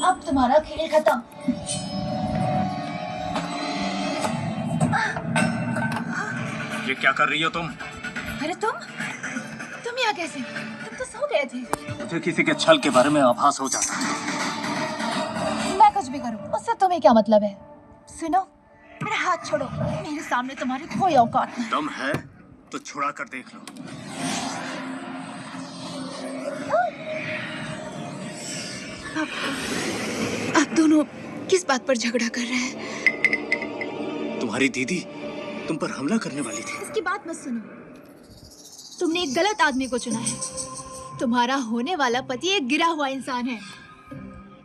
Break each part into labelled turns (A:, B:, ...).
A: अब तुम्हारा खेल खत्म।
B: ये क्या कर रही हो तुम?
A: अरे तुम यहाँ कैसे? तुम तो सो गए थे।
B: मुझे किसी के छल के बारे में आभास हो जाता है।
A: मैं कुछ भी करूँ उससे तुम्हें क्या मतलब है? सुनो, मेरा हाथ छोड़ो। मेरे सामने तुम्हारी कोई औकात नहीं।
B: दम है तो छुड़ा कर देख लो।
A: आप दोनों किस बात पर झगड़ा कर रहे हैं?
B: तुम्हारी दीदी तुम पर हमला करने वाली थी।
A: इसकी बात मत सुनो। तुमने एक गलत आदमी को चुना है। तुम्हारा होने वाला पति एक गिरा हुआ इंसान है।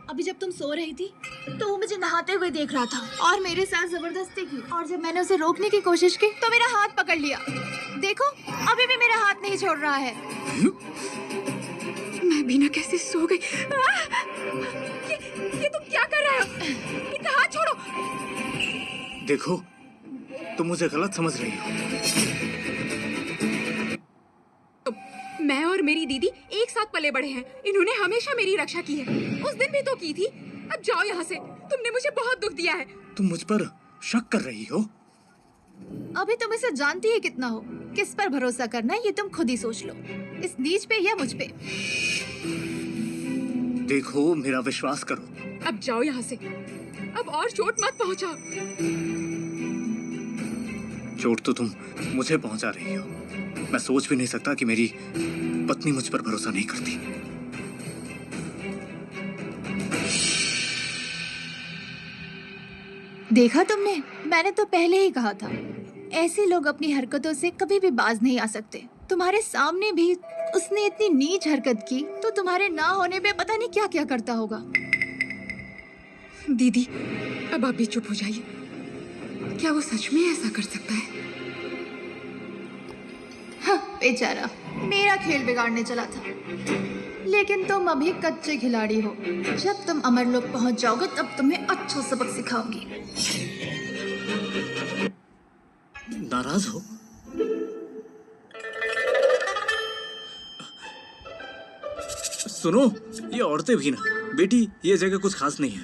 A: अभी जब तुम सो रही थी तो वो मुझे नहाते हुए देख रहा था और मेरे साथ जबरदस्ती की, और जब मैंने उसे रोकने की कोशिश की तो मेरा हाथ पकड़ लिया। देखो, अभी भी मेरा हाथ नहीं छोड़ रहा है। मैं बिना कैसे सो गई। ये तुम क्या कर रहे हो? इनका हाथ छोड़ो।
B: देखो, तुम मुझे गलत समझ रही हो।
C: मैं और मेरी दीदी एक साथ पले बड़े हैं। इन्होंने हमेशा मेरी रक्षा की है। उस दिन भी तो की थी। अब जाओ यहाँ से। तुमने मुझे बहुत दुख दिया है।
B: तुम मुझ पर शक कर रही हो?
A: अभी तुम इसे जानती है कितना हो। किस पर भरोसा करना है ये तुम खुद ही सोच लो, इस नीच पे या मुझ पे।
B: देखो, मेरा विश्वास करो।
C: अब जाओ यहाँ से। अब और चोट मत पहुँचाओ।
B: चोट तो तुम मुझे पहुंचा रही हो। मैं सोच भी नहीं सकता कि मेरी पत्नी मुझ पर भरोसा नहीं करती।
A: देखा तुमने, मैंने तो पहले ही कहा था, ऐसे लोग अपनी हरकतों से कभी भी बाज नहीं आ सकते। तुम्हारे सामने भी उसने इतनी नीच हरकत की तो तुम्हारे ना होने पे पता नहीं क्या क्या करता होगा।
C: दीदी, अब आप भी चुप हो जाइए। क्या वो सच में ऐसा कर सकता है?
A: हाँ, बेचारा मेरा खेल बिगाड़ने चला था। लेकिन तुम अभी कच्चे खिलाड़ी हो। जब तुम अमरलोक पहुंच जाओगे तब तुम्हें अच्छा सबक सिखाऊंगी।
B: नाराज हो? सुनो, ये औरतें भी ना। बेटी, ये जगह कुछ खास नहीं है।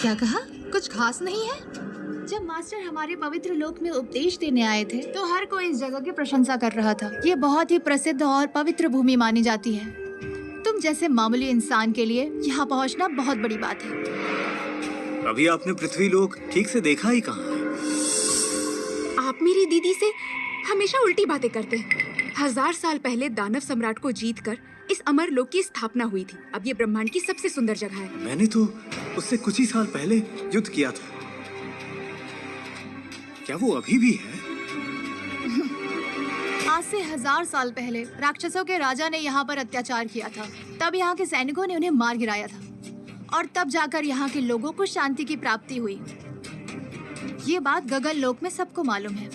A: क्या कहा? कुछ खास नहीं है? जब मास्टर हमारे पवित्र लोक में उपदेश देने आए थे तो हर कोई इस जगह की प्रशंसा कर रहा था। ये बहुत ही प्रसिद्ध और पवित्र भूमि मानी जाती है। तुम जैसे मामूली इंसान के लिए यहाँ पहुँचना बहुत बड़ी बात है।
B: अभी आपने पृथ्वी लोक ठीक से देखा ही कहाँ है?
C: आप मेरी दीदी से हमेशा उल्टी बातें करते हैं। 1000 साल पहले दानव सम्राट को जीतकर इस अमर लोक की स्थापना हुई थी। अब ये ब्रह्मांड की सबसे सुंदर जगह है।
B: मैंने तो उससे कुछ ही साल पहले युद्ध किया था। क्या वो अभी भी है?
A: आज से 1000 साल पहले राक्षसों के राजा ने यहाँ पर अत्याचार किया था। तब यहाँ के सैनिकों ने उन्हें मार गिराया था और तब जाकर यहाँ के लोगों को शांति की प्राप्ति हुई। ये बात गगन लोक में सबको मालूम है।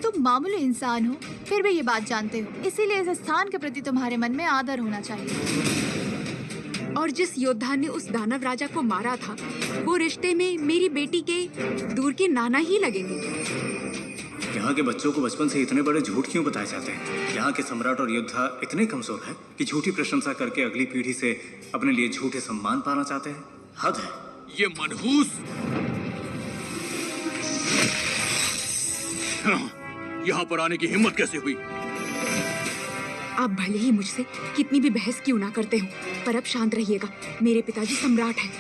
A: तुम मामूली इंसान हो फिर भी ये बात जानते हो, इसीलिए इस स्थान के प्रति तुम्हारे मन में आदर होना चाहिए।
C: और जिस योद्धा ने उस दानव राजा को मारा था, वो रिश्ते में मेरी बेटी के दूर के नाना ही लगेंगे।
B: यहाँ के बच्चों को बचपन से इतने बड़े झूठ क्यों बताए जाते हैं? यहाँ के सम्राट और योद्धा इतने कमजोर हैं कि झूठी प्रशंसा करके अगली पीढ़ी से अपने लिए झूठे सम्मान पाना चाहते हैं। हद है।
D: ये मनहूस यहाँ पर आने की हिम्मत कैसे हुई?
C: आप भले ही मुझसे कितनी भी बहस क्यों ना करते हो, पर अब शांत रहिएगा। मेरे पिताजी सम्राट हैं।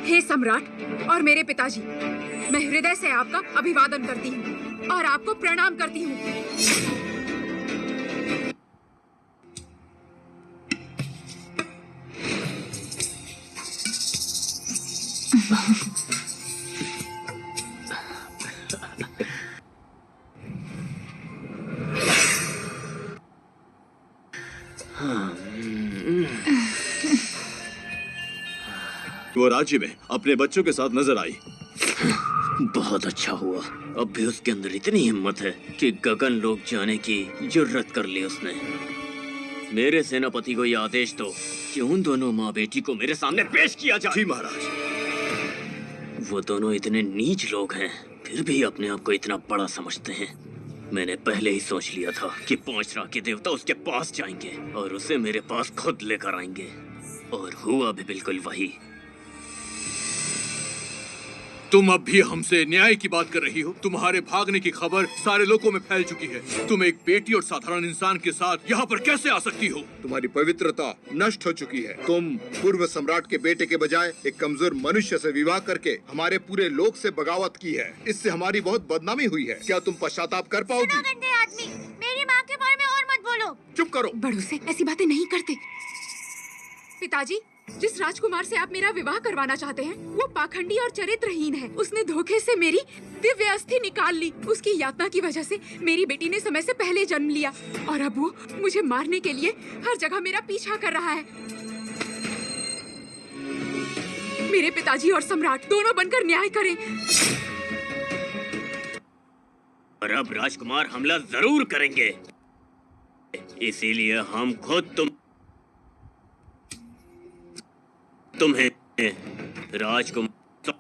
C: हे सम्राट और मेरे पिताजी, मैं हृदय से आपका अभिवादन करती हूँ और आपको प्रणाम करती हूँ।
D: वो राज्य में अपने बच्चों के साथ नजर आई।
E: बहुत अच्छा हुआ। अब भी उसके अंदर इतनी हिम्मत है कि गगन लोक जाने की जुर्रत कर ली उसने। मेरे सेनापति को यह आदेश दो कि उन दोनों माँ बेटी को मेरे सामने पेश किया जाए।
D: जी महाराज।
E: वो दोनों इतने नीच लोग हैं, फिर भी अपने आप को इतना बड़ा समझते हैं। मैंने पहले ही सोच लिया था कि 5 राखी देवता उसके पास जाएंगे और उसे मेरे पास खुद लेकर आएंगे, और हुआ भी बिल्कुल वही।
D: तुम अब भी हमसे न्याय की बात कर रही हो? तुम्हारे भागने की खबर सारे लोगों में फैल चुकी है। तुम एक बेटी और साधारण इंसान के साथ यहाँ पर कैसे आ सकती हो?
F: तुम्हारी पवित्रता नष्ट हो चुकी है। तुम पूर्व सम्राट के बेटे के बजाय एक कमजोर मनुष्य से विवाह करके हमारे पूरे लोक से बगावत की है। इससे हमारी बहुत बदनामी हुई है। क्या तुम पश्चाताप कर पाओगी?
A: आदमी, मेरी माँ के बारे में और मत बोलो।
F: चुप करो।
C: बड़ों से ऐसी बातें नहीं करते। पिताजी, जिस राजकुमार से आप मेरा विवाह करवाना चाहते हैं वो पाखंडी और चरित्रहीन है। उसने धोखे से मेरी दिव्य अस्थि निकाल ली। उसकी यातना की वजह से मेरी बेटी ने समय से पहले जन्म लिया और अब वो मुझे मारने के लिए हर जगह मेरा पीछा कर रहा है। मेरे पिताजी और सम्राट दोनों बनकर न्याय करें।
E: और अब राजकुमार हमला जरूर करेंगे, इसीलिए हम खुद तुम्हें राजकुमार।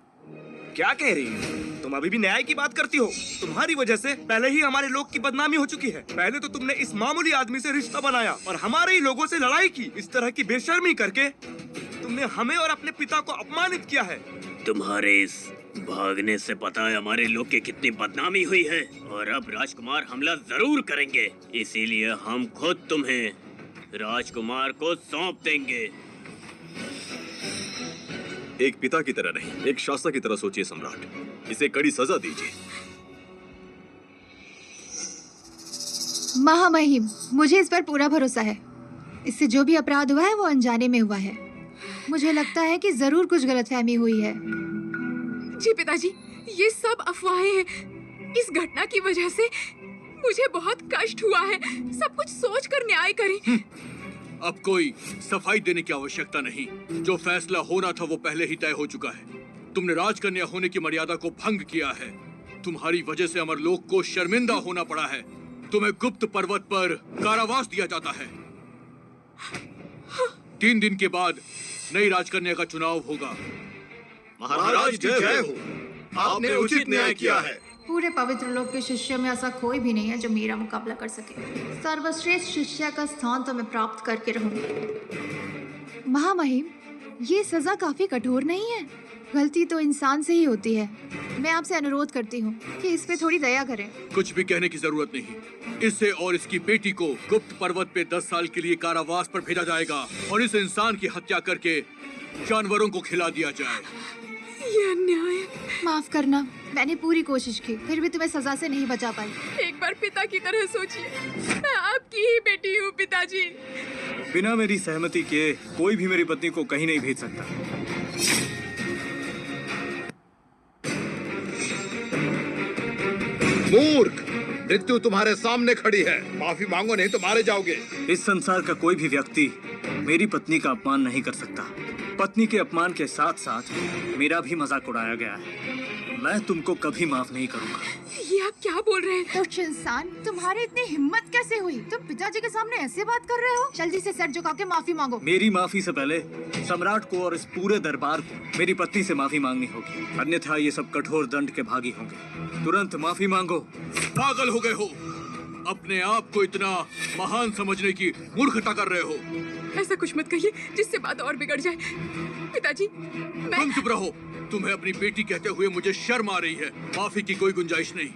G: क्या कह रही हो? तुम अभी भी न्याय की बात करती हो? तुम्हारी वजह से पहले ही हमारे लोग की बदनामी हो चुकी है। पहले तो तुमने इस मामूली आदमी से रिश्ता बनाया और हमारे ही लोगों से लड़ाई की। इस तरह की बेशर्मी करके तुमने हमें और अपने पिता को अपमानित किया है।
E: तुम्हारे इस भागने से पता है हमारे लोग की कितनी बदनामी हुई है, और अब राजकुमार हमला जरूर करेंगे, इसीलिए हम खुद तुम्हें राजकुमार को सौंप देंगे।
D: एक पिता की तरह नहीं, एक शासक की तरह सोचिए सम्राट। इसे कड़ी सजा दीजिए।
A: महामहिम, मुझे इस पर पूरा भरोसा है। इससे जो भी अपराध हुआ है वो अनजाने में हुआ है। मुझे लगता है कि जरूर कुछ गलतफहमी हुई है।
C: जी पिताजी, ये सब अफवाहें हैं। इस घटना की वजह से मुझे बहुत कष्ट हुआ है। सब कुछ सोचकर न्याय करें।
D: अब कोई सफाई देने की आवश्यकता नहीं। जो फैसला होना था वो पहले ही तय हो चुका है। तुमने राजकन्या होने की मर्यादा को भंग किया है। तुम्हारी वजह से अमरलोक को शर्मिंदा होना पड़ा है। तुम्हें गुप्त पर्वत पर कारावास दिया जाता है। 3 दिन के बाद नई राजकन्या का चुनाव होगा।
F: महाराज की जय हो। आपने उचित न्याय किया है।
A: पूरे पवित्र लोक के शिष्य में ऐसा कोई भी नहीं है जो मेरा मुकाबला कर सके। सर्वश्रेष्ठ शिष्य का स्थान तो मैं प्राप्त करके रहूंगी। महामहिम, ये सजा काफी कठोर नहीं है? गलती तो इंसान से ही होती है। मैं आपसे अनुरोध करती हूँ कि इस पे थोड़ी दया करें।
D: कुछ भी कहने की जरूरत नहीं। इसे और इसकी बेटी को गुप्त पर्वत पे 10 साल के लिए कारावास पर भेजा जाएगा और इस इंसान की हत्या करके जानवरों को खिला दिया जाए।
C: ये अन्याय।
A: माफ करना, मैंने पूरी कोशिश की, फिर भी तुम्हें सजा से नहीं बचा पाई।
C: एक बार पिता की तरह सोचिए। मैं आपकी ही बेटी हूँ पिताजी।
B: बिना मेरी सहमति के कोई भी मेरी पत्नी को कहीं नहीं भेज सकता।
F: मूर्ख, मृत्यु तुम्हारे सामने खड़ी है। माफी मांगो नहीं तो मारे जाओगे।
B: इस संसार का कोई भी व्यक्ति मेरी पत्नी का अपमान नहीं कर सकता। पत्नी के अपमान के साथ साथ मेरा भी मजाक उड़ाया गया है। मैं तुमको कभी माफ नहीं करूंगा।
C: ये आप क्या बोल रहे हैं?
A: तुच्छ इंसान, तुम्हारी इतनी हिम्मत कैसे हुई? तुम पिताजी के सामने ऐसे बात कर रहे हो? जल्दी से सर झुका के माफी मांगो।
B: मेरी माफी से पहले सम्राट को और इस पूरे दरबार को मेरी पत्नी से माफी मांगनी होगी, अन्यथा ये सब कठोर दंड के भागी होंगे। तुरंत माफी मांगो।
D: पागल हो गए हो? अपने आप को इतना महान समझने की मूर्खता कर रहे हो।
C: ऐसा कुछ मत कहिए जिससे बात और बिगड़ जाए। पिताजी, मैं
D: तुम चुप रहो। तुम्हें अपनी बेटी कहते हुए मुझे शर्म आ रही है। माफी की कोई गुंजाइश नहीं।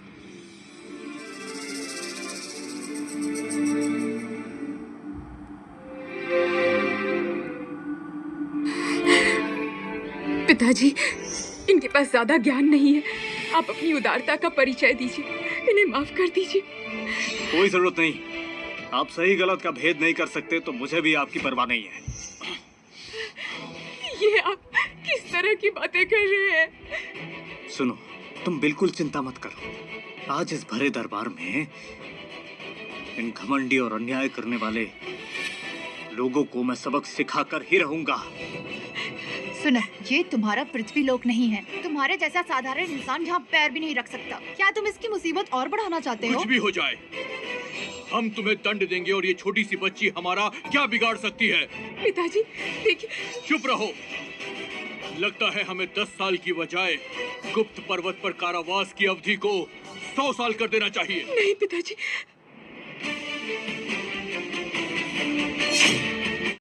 C: पिताजी, इनके पास ज्यादा ज्ञान नहीं है। आप अपनी उदारता का परिचय दीजिए। इन्हें माफ कर दीजिए।
B: कोई जरूरत नहीं। आप सही गलत का भेद नहीं कर सकते तो मुझे भी आपकी परवाह नहीं है।
C: ये आप किस तरह की बातें कर रहे हैं?
B: सुनो, तुम बिल्कुल चिंता मत करो। आज इस भरे दरबार में इन घमंडी और अन्याय करने वाले लोगों को मैं सबक सिखाकर ही रहूंगा।
A: सुनो, ये तुम्हारा पृथ्वी लोक नहीं है। तुम्हारे जैसा साधारण इंसान यहाँ पैर भी नहीं रख सकता। क्या तुम इसकी मुसीबत और बढ़ाना चाहते हो?
D: कुछ भी हो जाए, हम तुम्हें दंड देंगे और ये छोटी सी बच्ची हमारा क्या बिगाड़ सकती है?
C: पिताजी, देखिए।
D: चुप रहो। लगता है हमें 10 साल की बजाय गुप्त पर्वत पर कारावास की अवधि को 100 साल कर देना चाहिए।
C: नहीं पिताजी,